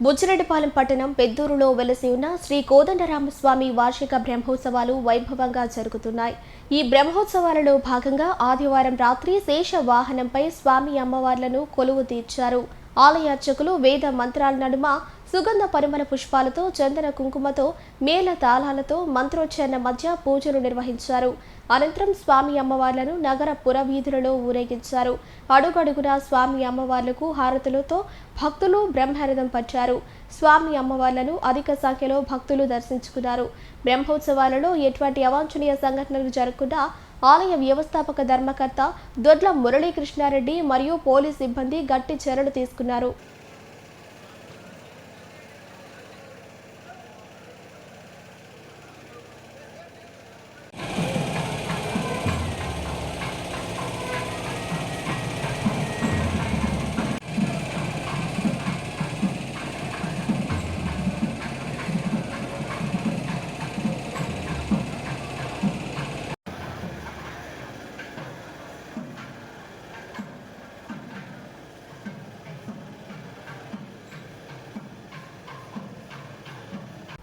బుచ్చిరెడ్డిపాలెం పట్టణం పెద్దూరులో వెలసి ఉన్న శ్రీ కోదండరామస్వామి వార్షిక బ్రహ్మోత్సవాలు వైభవంగా జరుగుతున్నాయి. ఈ బ్రహ్మోత్సవాలలో భాగంగా ఆదివారం రాత్రి శేష వాహనంపై స్వామి అమ్మవార్లను కొలువు తీర్చారు. ఆలయ అర్చకులు వేద మంత్రాల నడుమ సుగంధ పరిమళ పుష్పాలతో చందన కుంకుమతో మేళ తాళాలతో మంత్రోచ్చరణ మధ్య పూజలు నిర్వహించారు. అనంతరం స్వామి అమ్మవార్లను నగర పురవీధులలో ఊరేగించారు. అడుగడుగునా స్వామి అమ్మవార్లకు హారతులతో భక్తులు బ్రహ్మరథం పట్టారు. స్వామి అమ్మవార్లను అధిక సంఖ్యలో భక్తులు దర్శించుకున్నారు. బ్రహ్మోత్సవాలలో ఎటువంటి అవాంఛనీయ సంఘటనలు జరగకుండా ఆలయ వ్యవస్థాపక ధర్మకర్త దొడ్ల మురళీకృష్ణారెడ్డి మరియు పోలీస్ సిబ్బంది గట్టి చర్యలు తీసుకున్నారు.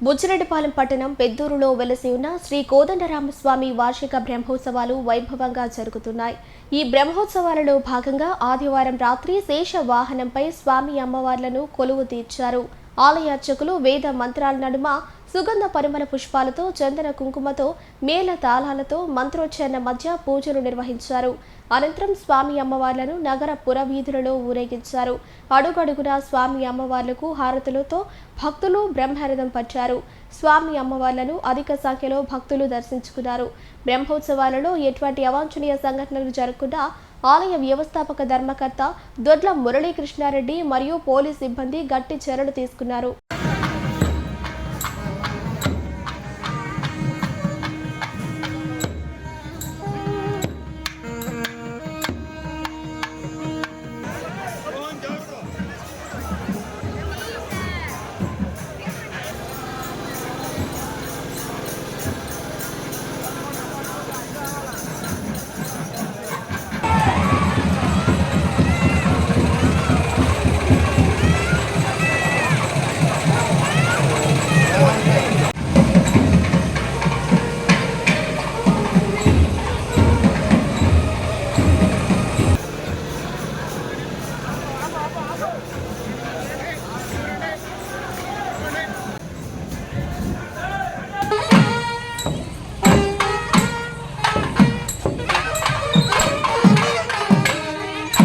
బుచ్చిరెడ్డిపాలెం పట్టణం పెద్దూరులో వెలసి ఉన్న శ్రీ కోదండరామస్వామి వార్షిక బ్రహ్మోత్సవాలు వైభవంగా జరుగుతున్నాయి. ఈ బ్రహ్మోత్సవాలలో భాగంగా ఆదివారం రాత్రి శేష వాహనంపై స్వామి అమ్మవార్లను కొలువు తీర్చారు. ఆలయ అర్చకులు వేద మంత్రాల నడుమ సుగంధ పరిమళ పుష్పాలతో చందన కుంకుమతో మేళ తాళాలతో మంత్రోచ్చరణ మధ్య పూజలు నిర్వహించారు. అనంతరం స్వామి అమ్మవార్లను నగర పురవీధులలో ఊరేగించారు. అడుగడుగునా స్వామి అమ్మవార్లకు హారతులతో భక్తులు బ్రహ్మరథం పట్టారు. స్వామి అమ్మవార్లను అధిక సంఖ్యలో భక్తులు దర్శించుకున్నారు. బ్రహ్మోత్సవాలలో ఎటువంటి అవాంఛనీయ సంఘటనలు జరగకుండా ఆలయ వ్యవస్థాపక ధర్మకర్త దొడ్ల మురళీకృష్ణారెడ్డి మరియు పోలీస్ సిబ్బంది గట్టి చర్యలు తీసుకున్నారు.